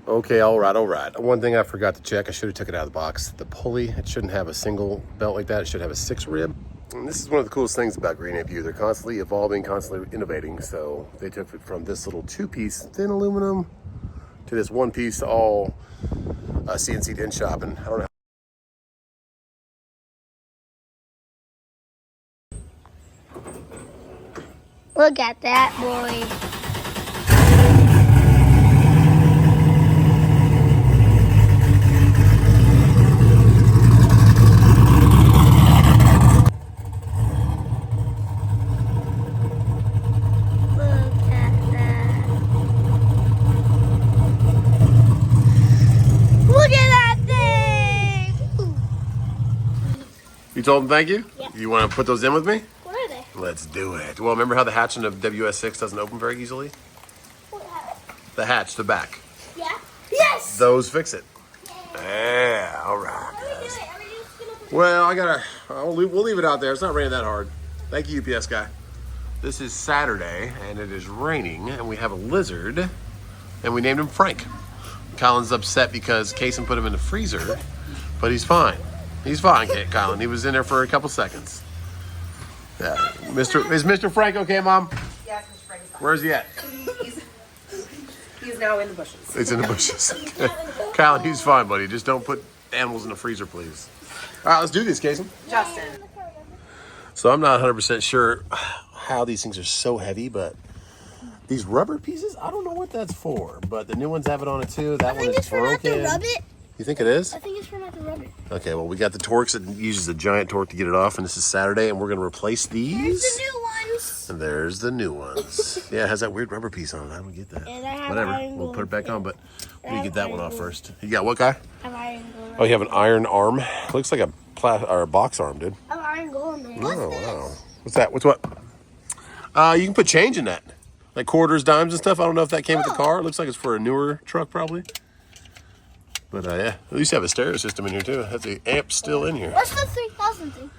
Okay, all right. One thing I forgot to check, I should have took it out of the box. The pulley, it shouldn't have a single belt like that. It should have a 6 rib. And this is one of the coolest things about Green APU. They're constantly evolving, constantly innovating. So they took it from this little 2-piece thin aluminum to this 1-piece all CNC'd in shop. And I don't know. Look at that, boy. You told them thank you? Yeah. You want to put those in with me? What are they? Let's do it. Well, remember how the hatch in the WS6 doesn't open very easily? What hatch? The hatch, the back. Yeah. Yes! Those fix it. Yeah, all right. How are we doing? Are we just gonna put Well, we'll leave it out there. It's not raining that hard. Thank you, UPS guy. This is Saturday, and it is raining, and we have a lizard, and we named him Frank. Colin's upset because Kason put him in the freezer, but he's fine. He's fine, Colin. He was in there for a couple seconds. Yeah. Is Mr. Frank okay, Mom? Yes, Mr. Frank is fine. Where's he at? He's now in the bushes. He's in the bushes. Colin, he's fine, buddy. Just don't put animals in the freezer, please. All right, let's do this, Kason. Justin. So I'm not 100% sure how these things are so heavy, but these rubber pieces, I don't know what that's for, but the new ones have it on it too. That one is broken. I think it's for not to rub it. You think it is? I think it's for not to rub it. Okay, well, we got the Torx. It uses a giant torque to get it off, and this is Saturday, and we're going to replace these. There's the new ones. And there's the new ones. Yeah, it has that weird rubber piece on it. I don't get that. And I have Whatever. iron We'll put it back on, but we need to get that one off iron first. You got what, guy? I have iron gold. Oh, you have an iron arm. Looks like a box arm, dude. I have iron gold in there. Oh, wow. What's that? What's what? You can put change in that. Like quarters, dimes, and stuff. I don't know if that came with the car. It looks like it's for a newer truck, probably. But yeah, at least you have a stereo system in here too. That's the amp still in here. What's the 3000 thing?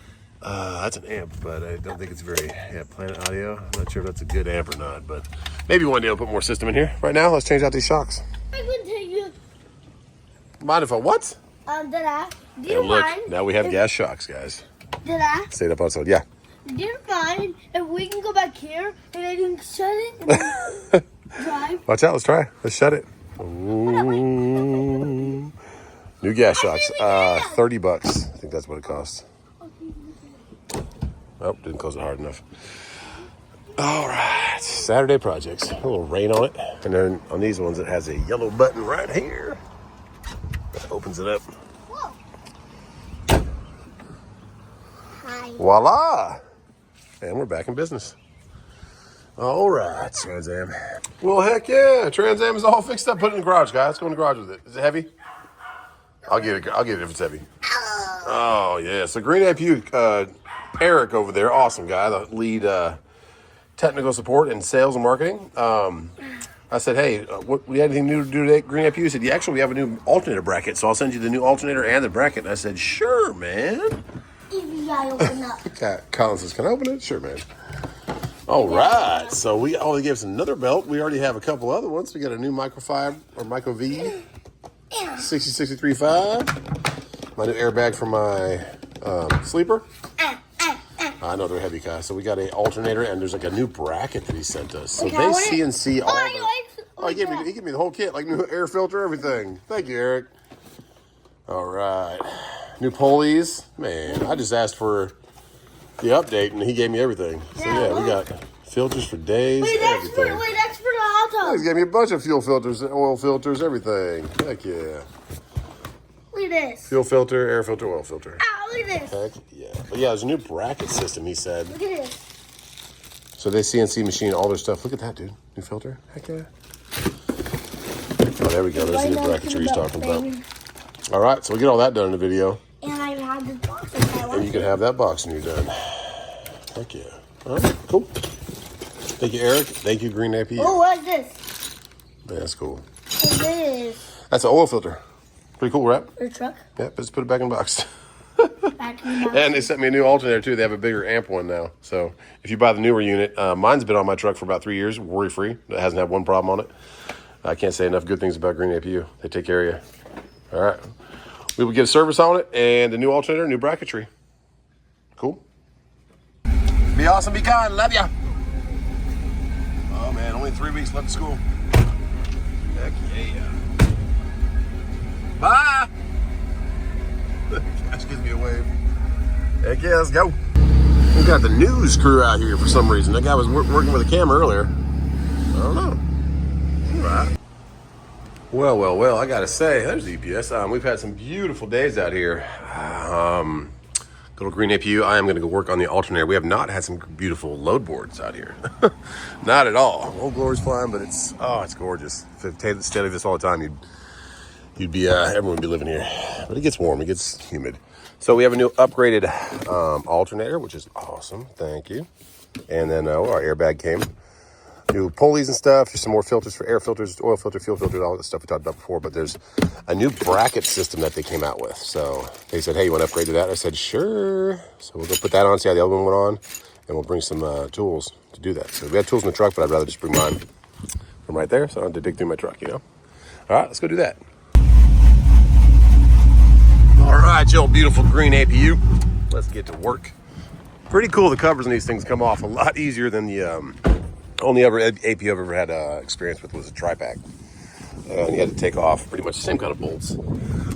That's an amp, but I don't think it's very Planet Audio. I'm not sure if that's a good amp or not, but maybe one day I'll put more system in here. Right now, let's change out these shocks. I'm going to tell you. Mind if I what? Do you Look, mind? now we have gas shocks, guys. Stayed up outside, yeah. Do you mind if we can go back here and I can shut it and then drive? Watch out, let's try. Let's shut it. Ooh. New gas shocks, $30. I think that's what it costs. Oh, didn't close it hard enough. All right, Saturday projects. A little rain on it. And then on these ones, it has a yellow button right here. That opens it up. Whoa. Hi. Voila! And we're back in business. All right, Trans Am. Well, heck yeah, Trans Am is all fixed up. Put it in the garage, guys. Let's go in the garage with it. Is it heavy? I'll get it if it's heavy. Oh, yeah. So Green APU, Eric over there, awesome guy, the lead technical support and sales and marketing. I said, hey, what, we had anything new to do today, Green APU? He said, yeah, actually, we have a new alternator bracket, so I'll send you the new alternator and the bracket. And I said, sure, man. Easy, I open up. Colin says, can I open it? Sure, man. All right, so we only gave us another belt. We already have a couple other ones. We got a new microfiber or Micro V 6063.5. My new airbag for my sleeper. I know they're heavy, guys. So we got an alternator, and there's like a new bracket that he sent us. So they CNC all he gave me the whole kit, like new air filter, everything. Thank you, Eric. All right, new pulleys. Man, I just asked for the update, and he gave me everything. So yeah, we got filters for days, everything. That's for the auto. He's gave me a bunch of fuel filters, oil filters, everything. Heck yeah. Look at this. Fuel filter, air filter, oil filter. Look at this. Heck yeah. But yeah, there's a new bracket system, he said. Look at this. So they CNC machine all their stuff. Look at that, dude. New filter. Heck yeah. Oh, there we go. There's the new bracketry he's talking about. All right, so we get all that done in the video. And I have this box. And you can have that box when you're done. Heck yeah. All right, cool. Thank you, Eric. Thank you, Green APU. Oh, what's this? Man, that's cool. What's this? That's an oil filter. Pretty cool, right? Your truck? Yep, just put it back in the box. Back in the box. And they sent me a new alternator, too. They have a bigger amp one now. So if you buy the newer unit, mine's been on my truck for about 3 years, worry-free. It hasn't had one problem on it. I can't say enough good things about Green APU. They take care of you. All right. We will get a service on it and the new alternator, new bracketry. Cool. Be awesome, be kind. Love ya. Oh, man. Only 3 weeks left of school. Heck yeah. Bye. Cash gives me a wave. Heck yeah, let's go. We got the news crew out here for some reason. That guy was working with a camera earlier. I don't know. All right. Well, I gotta say, there's EPS. We've had some beautiful days out here. Good old Green APU. I am gonna go work on the alternator. We have not had some beautiful load boards out here. Not at all. Old Glory's fine, but it's gorgeous. If it stayed like this all the time, you'd be everyone would be living here. But it gets warm, it gets humid. So we have a new upgraded alternator, which is awesome. Thank you. And then our airbag came. New pulleys and stuff. Just some more filters for air filters, oil filter, fuel filter, all that stuff we talked about before. But there's a new bracket system that they came out with. So they said, hey, you want to upgrade to that? I said, sure. So we'll go put that on, see how the other one went on. And we'll bring some tools to do that. So we have tools in the truck, but I'd rather just bring mine from right there. So I don't have to dig through my truck, you know? All right, let's go do that. All right, you old beautiful Green APU. Let's get to work. Pretty cool. The covers on these things come off a lot easier than the only ever APU I've ever had experience with was a tri-pack. And you had to take off pretty much the same kind of bolts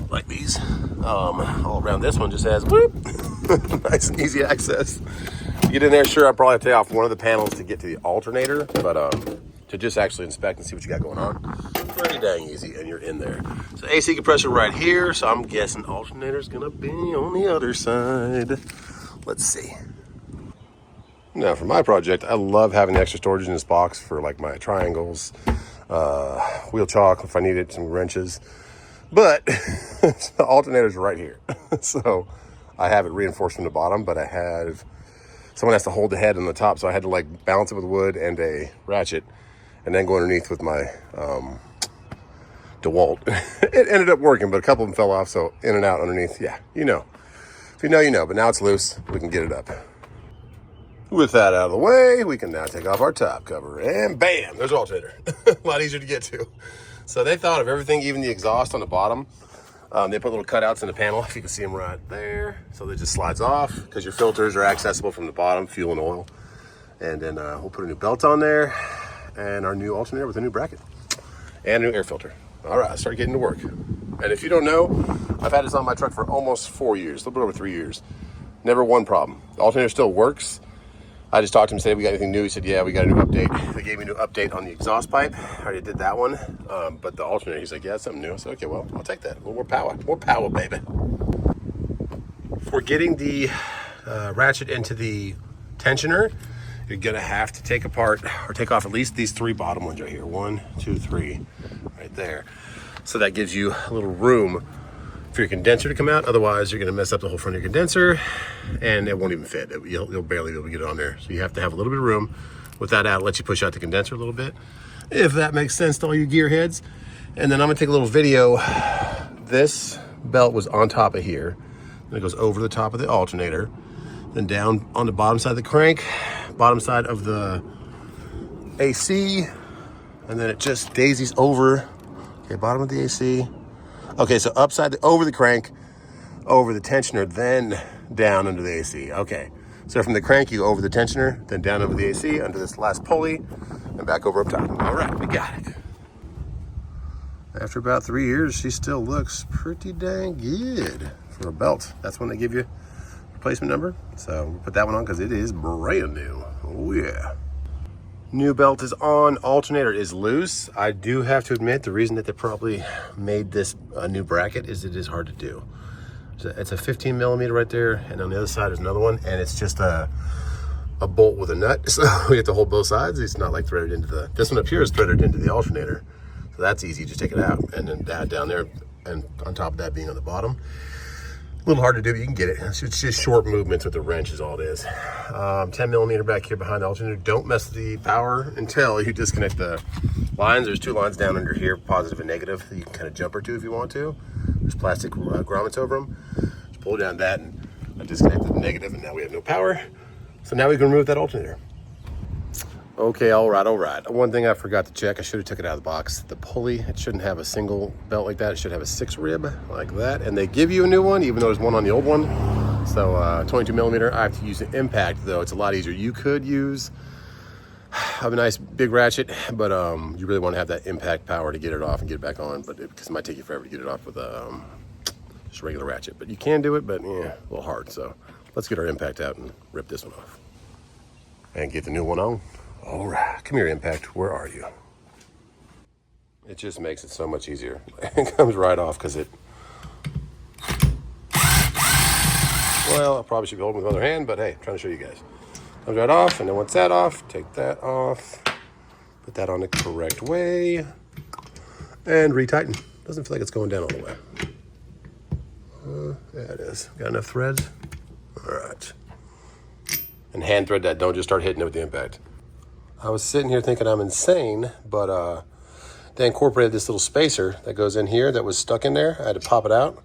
like these. All around this one just has whoop, nice and easy access. You get in there, sure, I'll probably have to take off one of the panels to get to the alternator, but to just actually inspect and see what you got going on, pretty dang easy, and you're in there. So AC compressor right here, so I'm guessing alternator's gonna be on the other side. Let's see. Now for my project, I love having the extra storage in this box for like my triangles, wheel chalk if I need it, some wrenches. But the alternator's right here. So I have it reinforced from the bottom, but someone has to hold the head on the top, so I had to like balance it with wood and a ratchet and then go underneath with my DeWalt. It ended up working, but a couple of them fell off, so in and out underneath. Yeah, you know. If you know, you know, but now it's loose. We can get it up. With that out of the way, we can now take off our top cover, and bam, there's an alternator. A lot easier to get to. So they thought of everything, even the exhaust on the bottom. They put little cutouts in the panel, if you can see them right there. So it just slides off, because your filters are accessible from the bottom, fuel and oil. And then we'll put a new belt on there, and our new alternator with a new bracket, and a new air filter. All right, let's start getting to work. And if you don't know, I've had this on my truck for almost 4 years, a little bit over 3 years. Never one problem. The alternator still works. I just talked to him, said, we got anything new? He said, yeah, we got a new update. They gave me a new update on the exhaust pipe. I already did that one. But the alternator, he's like, yeah, that's something new. I said, okay, well, I'll take that. A little more power. More power, baby. For getting the ratchet into the tensioner, you're gonna have to take apart or take off at least these 3 bottom ones right here. 1, 2, 3, right there. So that gives you a little room for your condenser to come out. Otherwise, you're gonna mess up the whole front of your condenser and it won't even fit. You'll barely be able to get it on there. So you have to have a little bit of room. With that out, it lets you push out the condenser a little bit, if that makes sense to all you gearheads. And then I'm gonna take a little video. This belt was on top of here. Then it goes over the top of the alternator, then down on the bottom side of the crank, bottom side of the AC, and then it just daisies over. Okay, bottom of the AC. Okay, so over the crank, over the tensioner, then down under the AC. Okay, so from the crank, you go over the tensioner, then down over the AC, under this last pulley, and back over up top. All right, we got it. After about 3 years, she still looks pretty dang good for a belt. That's when they give you replacement number. So we'll put that one on because it is brand new. Oh yeah. New belt is on, alternator is loose. I do have to admit, the reason that they probably made this a new bracket is it is hard to do. It's a 15 millimeter right there, and on the other side there's another one, and it's just a bolt with a nut. So we have to hold both sides. It's not like threaded into this one up here is threaded into the alternator. So that's easy, just take it out, and then that down there, and on top of that being on the bottom. A little hard to do, but you can get it. It's just short movements with the wrench is all it is. 10 millimeter back here behind the alternator. Don't mess with the power until you disconnect the lines. There's 2 lines down under here, positive and negative, that you can kind of jumper to if you want to. There's plastic grommets over them. Just pull down that, and I disconnected the negative, and now we have no power. So now we can remove that alternator. Okay, all right. One thing I forgot to check, I should have took it out of the box. The pulley, it shouldn't have a single belt like that. It should have a 6 rib like that. And they give you a new one, even though there's one on the old one. So 22 millimeter, I have to use an impact though. It's a lot easier. You could use a nice big ratchet, but you really want to have that impact power to get it off and get it back on. But because it might take you forever to get it off with just a regular ratchet. But you can do it, but yeah, a little hard. So let's get our impact out and rip this one off. And get the new one on. All right, come here, impact. Where are you? It just makes it so much easier. It comes right off because it. Well, I probably should be holding with the other hand, but hey, I'm trying to show you guys. Comes right off, and then once that off, take that off, put that on the correct way, and retighten. Doesn't feel like it's going down all the way. Yeah, it is. Got enough threads? All right. And hand thread that. Don't just start hitting it with the impact. I was sitting here thinking I'm insane, but they incorporated this little spacer that goes in here that was stuck in there. I had to pop it out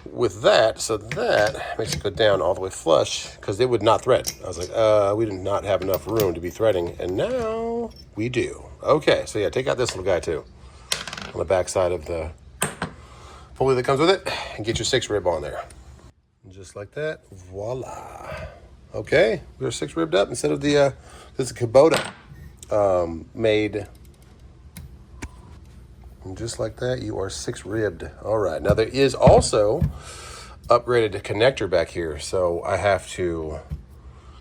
with that, so that makes it go down all the way flush because it would not thread. I was like, we did not have enough room to be threading, and now we do. Okay, so yeah, take out this little guy too on the back side of the pulley that comes with it, and get your 6 rib on there. And just like that, voila. Okay, we're 6 ribbed up instead of the this is Kubota made. And just like that, you are 6 ribbed. All right, now there is also upgraded connector back here, so I have to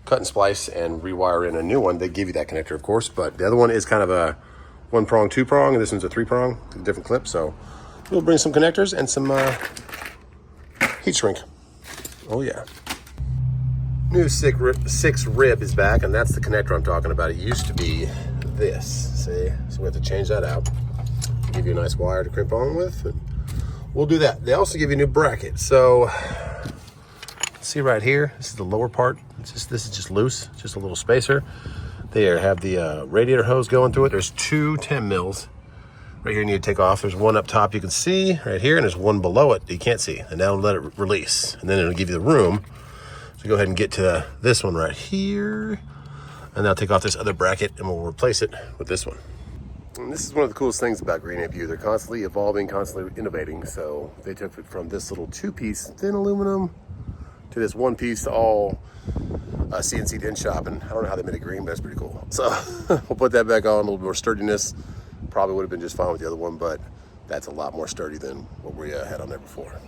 cut and splice and rewire in a new one. They give you that connector, of course, but the other one is kind of a 1-prong, 2-prong, and this one's a 3-prong, different clip. So we'll bring some connectors and some heat shrink. Oh yeah. New 6 rib is back, and that's the connector I'm talking about. It used to be this, see? So we have to change that out. Give you a nice wire to crimp on with, and we'll do that. They also give you a new bracket. So, see right here, this is the lower part. This is just loose, just a little spacer. There, have the radiator hose going through it. There's 2 10 mils. Right here you need to take off. There's one up top you can see right here, and there's one below it that you can't see. And now let it release, and then it'll give you the room. So go ahead and get to this one right here, and now take off this other bracket, and we'll replace it with this one. And this is one of the coolest things about Green APU. They're constantly evolving, constantly innovating. So they took it from this little 2-piece thin aluminum to this 1-piece all CNC'd in shop. And I don't know how they made it green, but that's pretty cool. So we'll put that back on, a little more sturdiness. Probably would have been just fine with the other one, but that's a lot more sturdy than what we had on there before.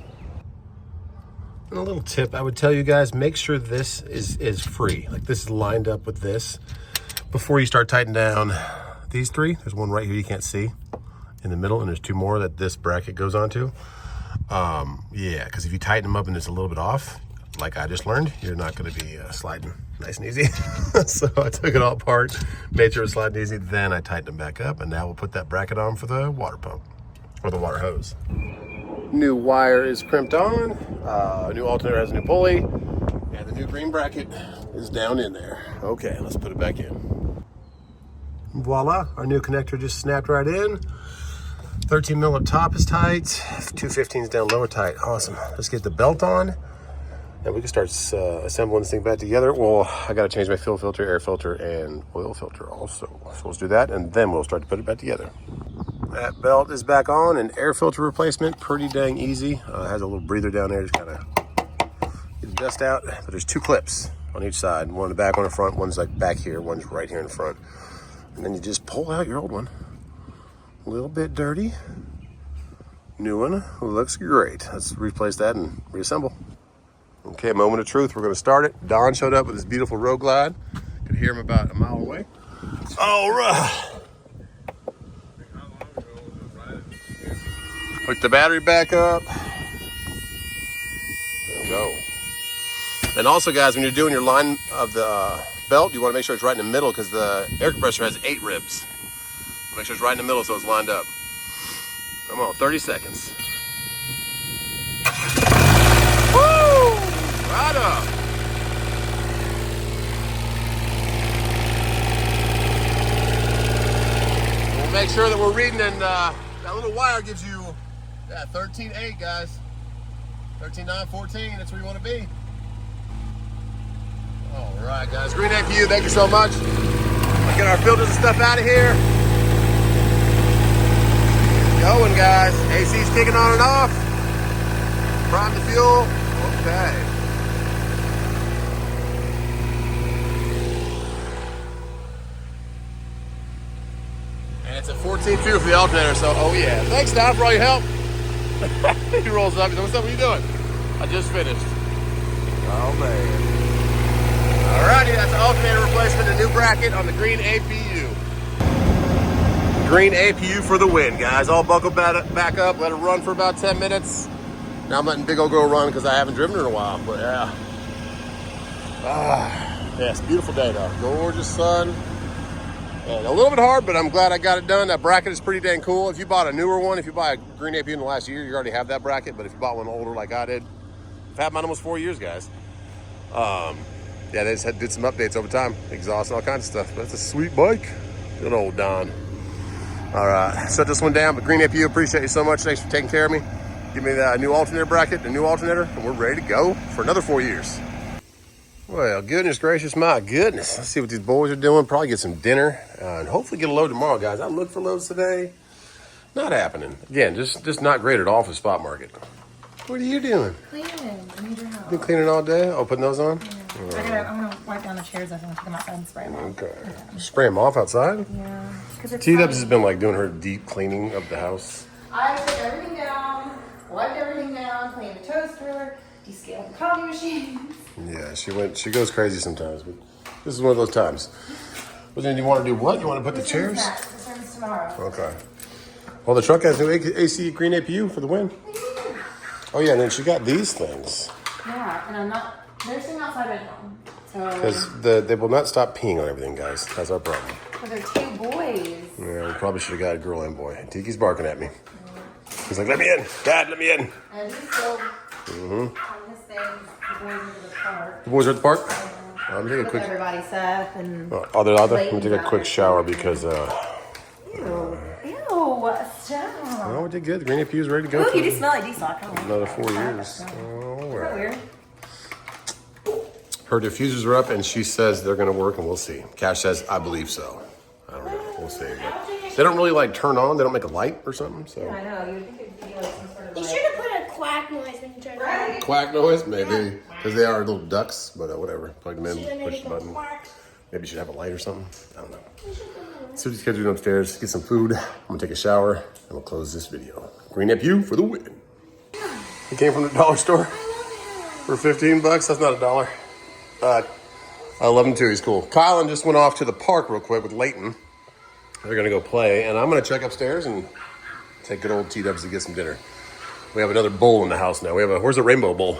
And a little tip I would tell you guys, make sure this is free. Like this is lined up with this before you start tightening down these 3. There's one right here you can't see in the middle, and there's 2 more that this bracket goes onto. Yeah, because if you tighten them up and it's a little bit off, like I just learned, you're not going to be sliding nice and easy. So I took it all apart, made sure it was sliding easy, then I tightened them back up, and now we'll put that bracket on for the water pump or the water hose. New wire is crimped on, new alternator has a new pulley, and the new green bracket is down in there. Okay, let's put it back in. Voila, our new connector just snapped right in. 13 mil up top is tight, 215s down lower tight. Awesome. Let's get the belt on, and we can start assembling this thing back together. Well, I got to change my fuel filter, air filter, and oil filter also. So let's do that, and then we'll start to put it back together. That belt is back on, and air filter replacement, pretty dang easy. It has a little breather down there, just kind of get the dust out. But there's 2 clips on each side, one in the back, one in the front. One's like back here, one's right here in the front. And then you just pull out your old one. A little bit dirty. New one looks great. Let's replace that and reassemble. Okay, moment of truth. We're going to start it. Don showed up with his beautiful Road Glide. Could hear him about a mile away. All right. Hook the battery back up. There we go. And also, guys, when you're doing your line of the belt, you want to make sure it's right in the middle because the air compressor has 8 ribs. Make sure it's right in the middle so it's lined up. Come on, 30 seconds. Woo! Right up. We'll make sure that we're reading, and that little wire gives you 13.8, guys. 13.9, 14, that's where you want to be. All right, guys. Green APU, thank you so much. Let's get our filters and stuff out of here. Going, guys. AC's kicking on and off. Prime the fuel. Okay. And it's a 14.2 for the alternator, so oh yeah. Thanks, Don, for all your help. He rolls up. He says, what's up? What are you doing? I just finished. Oh, man. Alrighty, that's an alternator replacement, a new bracket on the green APU. Green APU for the win, guys. All buckled back up, let it run for about 10 minutes. Now I'm letting Big Old Girl run because I haven't driven her in a while, but yeah. Yeah, it's a beautiful day though. Gorgeous sun. And a little bit hard, but I'm glad I got it done. That bracket is pretty dang cool. If you bought a newer one, if you buy a green APU in the last year, you already have that bracket. But if you bought one older like I did, I've had mine almost 4 years, guys. Yeah, they just did some updates over time. Exhaust and all kinds of stuff. But it's a sweet bike. Good old Don. All right, shut this one down. But green APU, appreciate you so much. Thanks for taking care of me. Give me that new alternator bracket, a new alternator, and we're ready to go for another 4 years. Well, goodness gracious, my goodness. Let's see what these boys are doing. Probably get some dinner and hopefully get a load tomorrow, guys. I looked for loads today. Not happening. Again, just not great at all for the spot market. What are you doing? Cleaning. I need your help. Been cleaning all day? Oh, putting those on? Yeah. I'm gonna wipe down the chairs. I want to take them outside and spray them off. Okay. Spray them off outside? Yeah. T-Dubs has been like doing her deep cleaning of the house. I took everything down, wiped everything down, cleaned the toaster, descaled the coffee machines. Yeah, she goes crazy sometimes, but this is one of those times. But then you want to do what? You want to put the chairs? This turns tomorrow. Okay. Well, the truck has new AC green APU for the win. Oh yeah, and then she got these things. Yeah, and I'm not. They're sitting outside right now. So. Because they will not stop peeing on everything, guys. That's our problem. But they're two boys. Yeah, we probably should have got a girl and boy. Tiki's barking at me. He's like, let me in. Dad, let me in. And he's still on his thing. The boys are at the park. The boys are at the park? I'm taking a With quick... everybody's stuff and... Oh, they're out there? Let me take a quick shower because... Ew, stop. Oh, we did good. The green APU is ready to go. Ooh, for you do smell like diesel. another 4 years. Oh, Isn't that right. weird? Her diffusers are up, and she says they're going to work, and we'll see. Cash says, I believe so. I don't know. We'll see. But they don't really, like, turn on. They don't make a light or something, so... I know. You would think it'd be like some sort of... You should have put a quack noise when you turn it on. Quack noise? Maybe. Because they are little ducks, but whatever. Plug them in, Should've made push it the go button. quack. Maybe you should have a light or something. I don't know. See what these kids are doing upstairs. Get some food. I'm going to take a shower, and we'll close this video. Green APU for the win. It came from the dollar store for 15 bucks. That's not a dollar. I love him too. He's cool. Kylan just went off to the park real quick with Leighton. They're going to go play, and I'm going to check upstairs and take good old T-Dubs to get some dinner. We have another bowl in the house now. We have where's the rainbow bowl?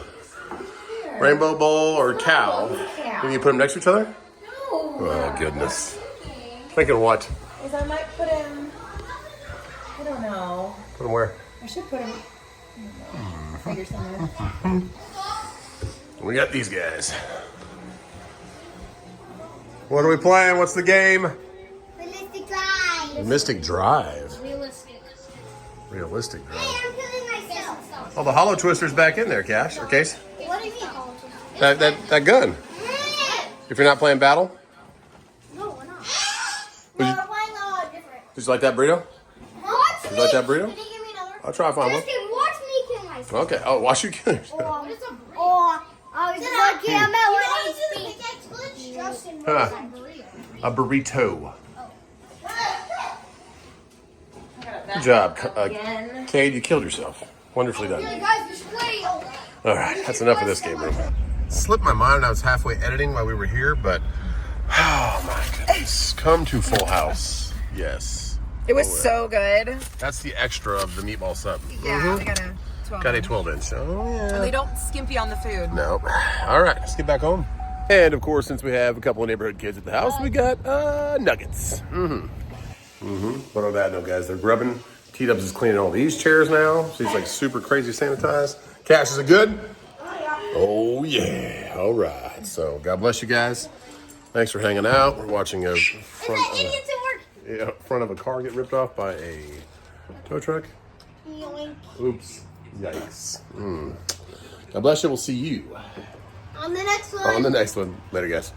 Here. Rainbow bowl or cow? it's a cow. Can you put them next to each other? No. Oh, goodness. Thinking what? Is I might put him... I don't know. Put them where? I should put him... I don't know. Figure something. We got these guys. What are we playing? What's the game? Realistic drive. Mystic Drive. Realistic. Realistic Drive. Hey, I'm killing myself. Oh, the hollow twister's back in there, Cash. Or Case? What do you mean? That gun. If you're not playing battle? No, we're not. Would No, you- we're playing different. Did you like that burrito? Watch me. like that burrito? Can you give me another? I'll try to find one. Justin, watch me kill myself. Okay. Oh, watch you kill yourself. Or I was lucky I'm at 1 HP. Justin, Huh. what's a burrito? A burrito. Good job, Again. Cade. You killed yourself. Wonderfully done. Guys, we should play. All right, that's enough of this game room. Slipped my mind. I was halfway editing while we were here, but oh my goodness, come to Full House. Yes, It was so good. that's the extra of the meatball sub. Yeah, I got a 12. Got a 12-inch. Oh yeah. They don't skimpy on the food. No. All right, let's get back home. And of course, since we have a couple of neighborhood kids at the house, we got nuggets. But on that note, guys, they're grubbing. T-Dubs is cleaning all these chairs now. She's like super crazy sanitized. Cash, is it good? Oh yeah. All right. So God bless you guys. Thanks for hanging out. We're watching a front of a car get ripped off by a tow truck. Yoink. Oops. Yikes. God bless you. We'll see you On the next one. on the next one. Later, guys.